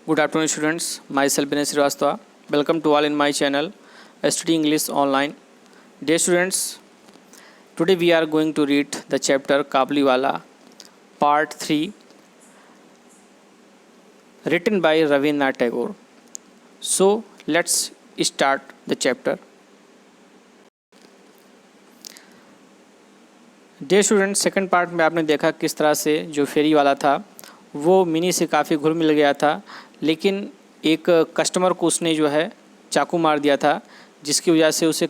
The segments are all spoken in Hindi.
Good afternoon, students. Myself Binay Srivastava. Welcome to all in my channel, Study English Online. Dear students, today we are going to read the chapter Kabuliwala, Part 3, written by Rabindranath Tagore. So, let's start the chapter. Dear students, second part में आपने देखा किस तरह से जो फेरी वाला था वो मिनी से काफ़ी घुल मिल गया था, लेकिन एक कस्टमर को उसने जो है चाकू मार दिया था, जिसकी वजह से उसे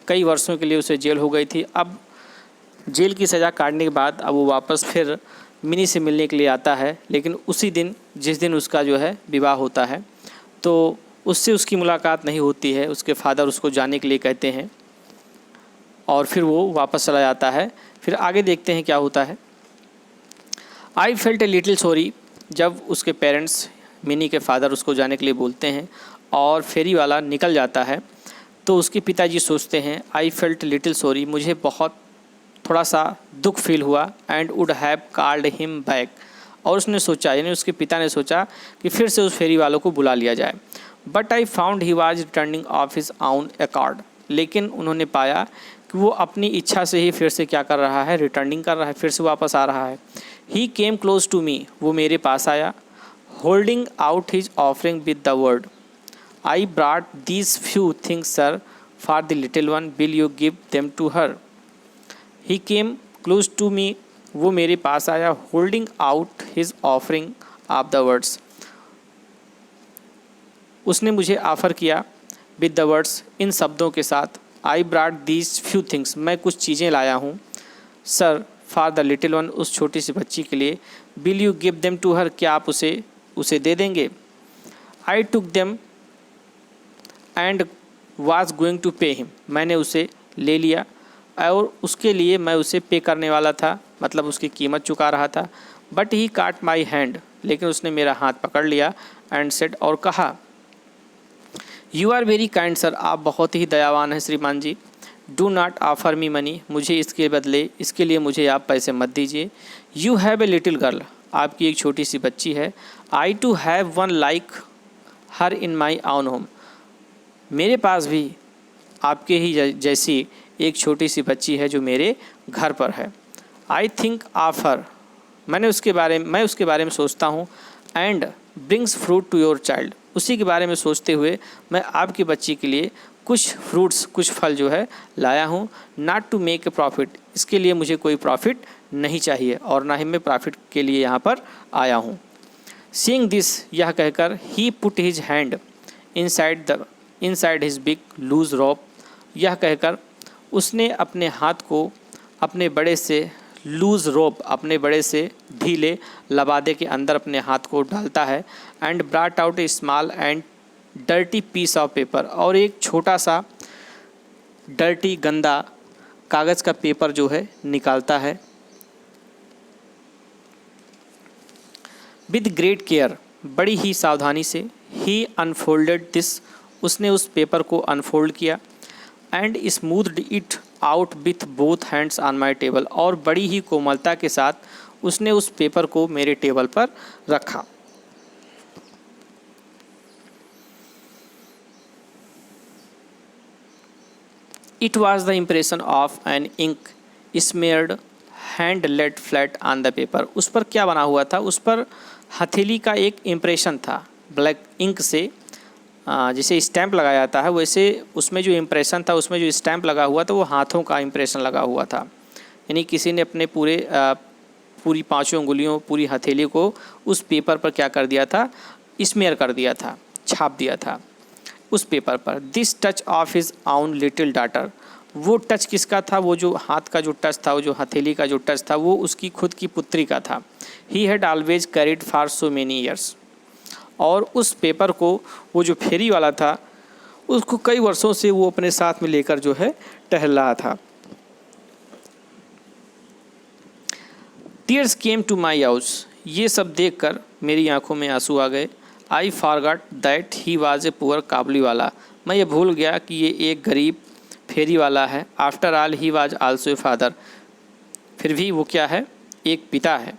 कई वर्षों के लिए उसे जेल हो गई थी। अब जेल की सज़ा काटने के बाद अब वो वापस फिर मिनी से मिलने के लिए आता है, लेकिन उसी दिन जिस दिन उसका जो है विवाह होता है तो उससे उसकी मुलाकात नहीं होती है। उसके फादर उसको जाने के लिए कहते हैं और फिर वो वापस चला जाता है। फिर आगे देखते हैं क्या होता है। I felt a little sorry, जब उसके पेरेंट्स मिनी के फादर उसको जाने के लिए बोलते हैं और फेरी वाला निकल जाता है तो उसके पिताजी सोचते हैं आई फेल्ट लिटिल सॉरी, मुझे बहुत थोड़ा सा दुख फील हुआ, and would have called him back, और उसने सोचा, यानी उसके पिता ने सोचा कि फिर से उस फेरी वालों को बुला लिया जाए। But I found he was returning of his own accord, लेकिन उन्होंने पाया कि वो अपनी इच्छा से ही फिर से क्या कर रहा है, रिटर्निंग कर रहा है, फिर से वापस आ रहा है। ही केम क्लोज टू मी, वो मेरे पास आया, holding out his offering with the word I brought these few things sir for the little one, will you give them to her. He came close to me, वो मेरे पास आया, holding out his offering of the words, उसने मुझे ऑफ़र किया विद द वर्ड्स, इन शब्दों के साथ, I brought these few things, मैं कुछ चीज़ें लाया हूँ, sir for the little one, उस छोटी सी बच्ची के लिए, will you give them to her, क्या आप उसे दे देंगे। I took them and was going to pay him, मैंने उसे ले लिया और उसके लिए मैं उसे पे करने वाला था, मतलब उसकी कीमत चुका रहा था। बट ही काट माई हैंड, लेकिन उसने मेरा हाथ पकड़ लिया, एंड सेड, और कहा, you are very kind sir, आप बहुत ही दयावान हैं श्रीमान जी। Do not offer me money, मुझे इसके लिए मुझे आप पैसे मत दीजिए। You have a little girl, आपकी एक छोटी सी बच्ची है। I too have one like her in my own home, मेरे पास भी आपके ही जैसी एक छोटी सी बच्ची है जो मेरे घर पर है। आई थिंक ऑफ हर, मैं उसके बारे में सोचता हूँ। And brings fruit to your child, उसी के बारे में सोचते हुए मैं आपकी बच्ची के लिए कुछ फ्रूट्स, कुछ फल जो है लाया हूँ। Not to make a profit, इसके लिए मुझे कोई प्रॉफिट नहीं चाहिए और ना ही मैं प्रॉफिट के लिए यहाँ पर आया हूँ। सीइंग दिस, यह कहकर, he put his hand inside his big loose robe, यह कहकर उसने अपने हाथ को अपने बड़े से लूज रोप, अपने बड़े से ढीले लबादे के अंदर अपने हाथ को डालता है। And brought out a small and dirty piece of paper, और एक छोटा सा डर्टी गंदा कागज़ का पेपर जो है निकालता है। विद ग्रेट केयर, बड़ी ही सावधानी से, ही अनफोल्डेड दिस, उसने उस पेपर को अनफोल्ड किया। And smoothed it out with both hands on my table, और बड़ी ही कोमलता के साथ उसने उस पेपर को मेरे टेबल पर रखा। It was the impression of an ink smeared hand laid flat on the paper, उस पर क्या बना हुआ था, उस पर हथेली का एक इम्प्रेशन था ब्लैक इंक से, जिसे स्टैंप लगाया जाता है, वैसे उसमें जो इम्प्रेशन था, उसमें जो स्टैंप लगा हुआ था वो हाथों का इम्प्रेशन लगा हुआ था। यानी किसी ने अपने पूरी पांचों उंगलियों, पूरी हथेली को उस पेपर पर क्या कर दिया था, स्मेयर कर दिया था, छाप दिया था उस पेपर पर। दिस टच ऑफ हिज आउन लिटिल डॉटर, वो टच किसका था, वो जो हाथ का जो टच था, वो जो हथेली का जो टच था, वो उसकी खुद की पुत्री का था। He had always carried for so many years, और उस पेपर को, वो जो फेरी वाला था, उसको कई वर्षों से वो अपने साथ में लेकर जो है टहल रहा था। टीयर्स केम टू माई आउज, ये सब देखकर मेरी आंखों में आंसू आ गए। I forgot that he was a poor Kabuliwala, मैं ये भूल गया कि ये एक गरीब फेरी वाला है। After all he was also a father, फिर भी वो क्या है, एक पिता है।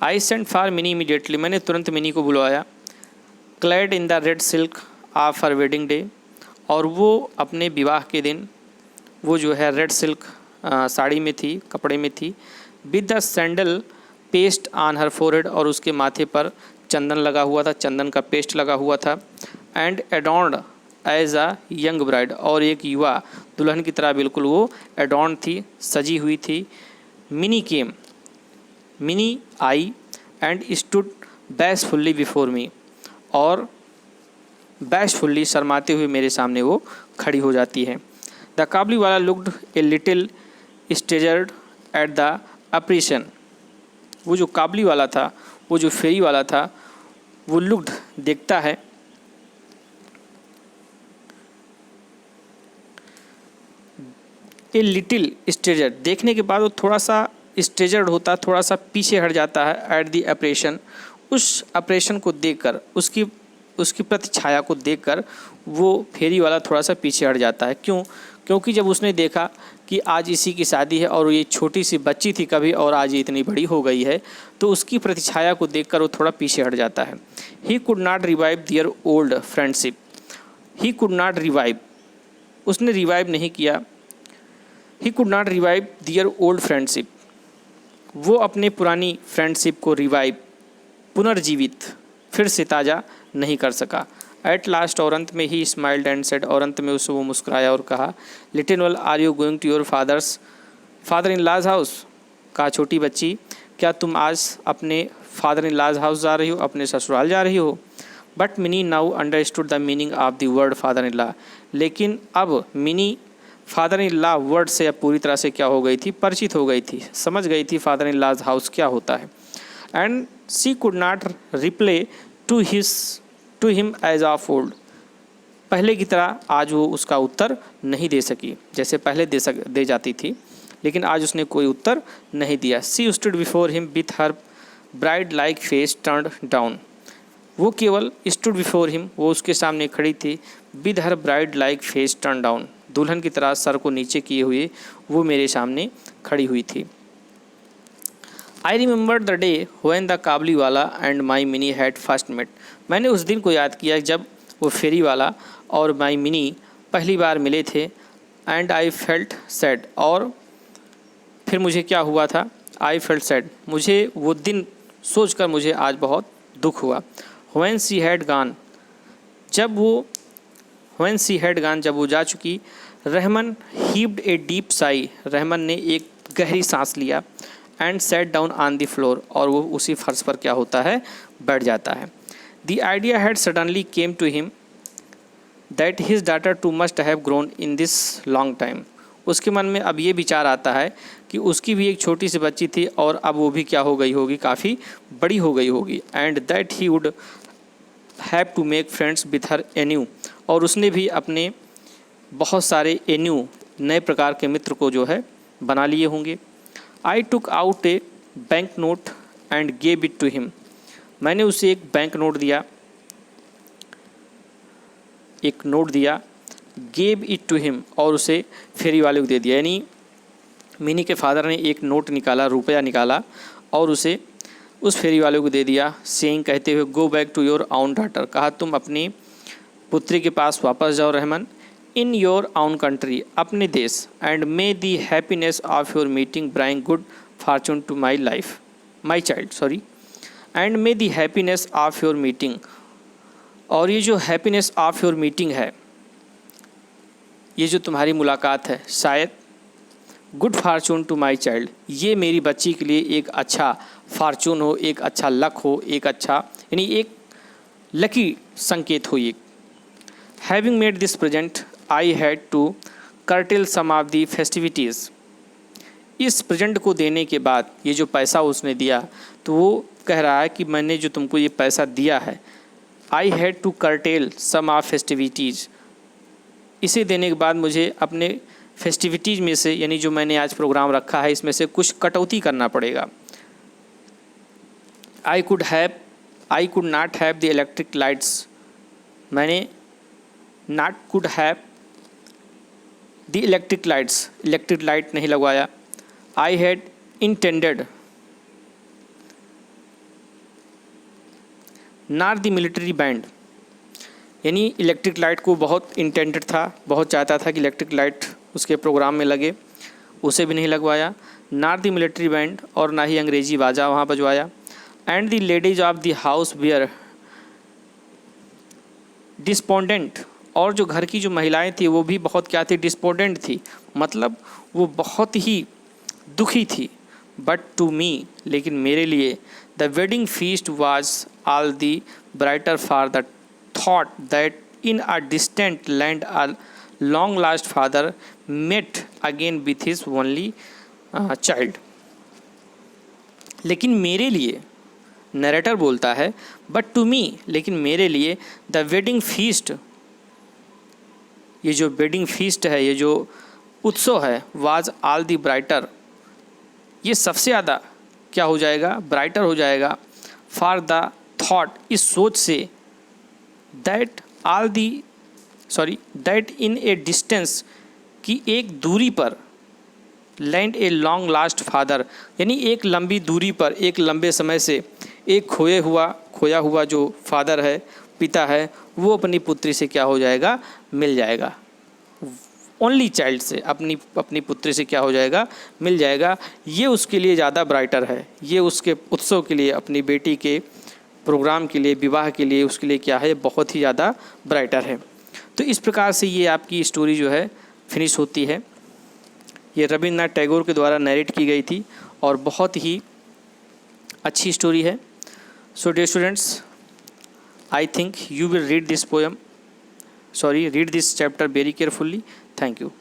I sent for mini immediately, मैंने तुरंत मिनी को बुलवाया। Clad in the red silk of her wedding day, और वो अपने विवाह के दिन वो जो है रेड सिल्क साड़ी में थी, कपड़े में थी। With the sandal paste on her forehead, और उसके माथे पर चंदन लगा हुआ था, चंदन का पेस्ट लगा हुआ था। And adorned as a young bride, और एक युवा दुल्हन की तरह बिल्कुल वो एडॉर्न थी, सजी हुई थी। मिनी केम, मिनी आई and stood bashfully before me, और बैशफुल्ली शर्माते हुए मेरे सामने वो खड़ी हो जाती है। The Kabuliwala looked a little staggered at the apparition, वो जो काबली वाला था, वो जो फेरी वाला था, वो लुक्ड देखता है, ए लिटिल स्टेजर्ड देखने के बाद वो थोड़ा सा स्टेजर्ड होता, थोड़ा सा पीछे हट जाता है। एट द ऑपरेशन, उस ऑपरेशन को देखकर, उसकी प्रतिछाया को देखकर वो फेरी वाला थोड़ा सा पीछे हट जाता है। क्यों? क्योंकि जब उसने देखा कि आज इसी की शादी है और ये छोटी सी बच्ची थी कभी और आज ये इतनी बड़ी हो गई है, तो उसकी प्रतिछाया को देखकर वो थोड़ा पीछे हट जाता है। He could not revive their old friendship, he could not revive, उसने रिवाइव नहीं किया। He could not revive their old friendship, वो अपने पुरानी फ्रेंडशिप को रिवाइव, पुनर्जीवित, फिर से ताज़ा नहीं कर सका। एट लास्ट, और अंत में ही स्माइल्ड एंड सेड, और अंत में उसे वो मुस्कुराया और कहा, little one are you going to your father in law's house, कहा छोटी बच्ची क्या तुम आज अपने फादर इन लाज हाउस जा रही हो, अपने ससुराल जा रही हो। But mini now understood the meaning of the word father in law, लेकिन अब mini father in law word से अब पूरी तरह से क्या हो गई थी, परिचित हो गई थी, समझ गई थी फादर इन लॉज हाउस क्या होता है। And she could not reply to him as of old, पहले की तरह आज वो उसका उत्तर नहीं दे सकी, जैसे पहले दे जाती थी, लेकिन आज उसने कोई उत्तर नहीं दिया। सी stood before him with her bride like face turned down, वो केवल स्टूड बिफोर हिम, वो उसके सामने खड़ी थी, with her bride like face turn down, दुल्हन की तरह सर को नीचे किए हुए वो मेरे सामने खड़ी हुई थी। I remember the day when the Kabuliwala and my Mini had first met, मैंने उस दिन को याद किया जब वो फेरी वाला और माई मिनी पहली बार मिले थे। एंड आई फेल्ट सैड, और फिर मुझे क्या हुआ था, आई फेल्ट सैड, मुझे वो दिन सोचकर मुझे आज बहुत दुख हुआ। व्हेन शी हैड गॉन, जब वो जा चुकी। रहमान हीव्ड ए डीप साई, रहमान ने एक गहरी सांस लिया। And set down on the floor, और वो उसी फर्श पर क्या होता है, बैठ जाता है। The idea had suddenly came to him that his daughter too must have grown in this long time, उसके मन में अब ये विचार आता है कि उसकी भी एक छोटी सी बच्ची थी और अब वो भी क्या हो गई होगी, काफ़ी बड़ी हो गई होगी। And that he would have to make friends with her anew, और उसने भी अपने बहुत सारे एन्यू, नए प्रकार के मित्र को जो है बना लिए होंगे। I took out a bank note and gave it to him, मैंने उसे एक बैंक नोट दिया, गेव इट टू हिम, और उसे फेरी वाले को दे दिया। यानी मिनी के फादर ने एक नोट निकाला, रुपया निकाला और उसे उस फेरी वाले को दे दिया। सेइंग, कहते हुए, go back to your own daughter, कहा तुम अपनी पुत्री के पास वापस जाओ Rahman. In your own country, अपने देश। And may the happiness of your meeting bring good fortune to my child. And may the happiness of your meeting, और ये जो हैप्पीनेस ऑफ योर मीटिंग है, ये जो तुम्हारी मुलाकात है, शायद good fortune to my child, ये मेरी बच्ची के लिए एक अच्छा फॉर्चून हो, एक अच्छा लक हो, एक अच्छा यानी एक लकी संकेत हो। ये having made this present I had to curtail some of the festivities, इस प्रेजेंट को देने के बाद, ये जो पैसा उसने दिया, तो वो कह रहा है कि मैंने जो तुमको ये पैसा दिया है, I had to curtail some of festivities, इसे देने के बाद मुझे अपने फेस्टिविटीज़ में से, यानी जो मैंने आज प्रोग्राम रखा है, इसमें से कुछ कटौती करना पड़ेगा। I could not have the electric lights, मैंने not could have the electric light नहीं लगवाया। I had intended not the military band, यानी इलेक्ट्रिक लाइट को बहुत इंटेंटेड था, बहुत चाहता था कि इलेक्ट्रिक लाइट उसके प्रोग्राम में लगे, उसे भी नहीं लगवाया। नॉट द मिलिट्री बैंड, और ना ही अंग्रेजी बाजा वहाँ बजवाया। And the ladies of the house were despondent, और जो घर की जो महिलाएं थी वो भी बहुत क्या थी, डिस्पोंडेंट थी, मतलब वो बहुत ही दुखी थी। बट टू मी, लेकिन मेरे लिए, the wedding feast was all the brighter for the thought that in a distant land a long last father met again with his only child. लेकिन मेरे लिए, नरेटर बोलता है, बट टू मी, लेकिन मेरे लिए, द वेडिंग फीस्ट, ये जो वेडिंग फीस्ट है, ये जो उत्सव है, वाज ऑल दी ब्राइटर, ये सबसे ज़्यादा क्या हो जाएगा, ब्राइटर हो जाएगा, फॉर द थॉट, इस सोच से, दैट इन ए डिस्टेंस, कि एक दूरी पर, land a long last father, यानी एक लंबी दूरी पर, एक लंबे समय से एक खोया हुआ जो फादर है, पिता है, वो अपनी पुत्री से क्या हो जाएगा, मिल जाएगा। ओनली चाइल्ड से, अपनी पुत्री से क्या हो जाएगा, मिल जाएगा। ये उसके लिए ज़्यादा ब्राइटर है, ये उसके उत्सव के लिए, अपनी बेटी के प्रोग्राम के लिए, विवाह के लिए, उसके लिए क्या है, बहुत ही ज़्यादा ब्राइटर है। तो इस प्रकार से ये आपकी स्टोरी जो है फिनिश होती है। ये रविंद्रनाथ टैगोर के द्वारा नरेट की गई थी और बहुत ही अच्छी स्टोरी है। So dear students, I think you will read this poem, read this chapter very carefully. Thank you.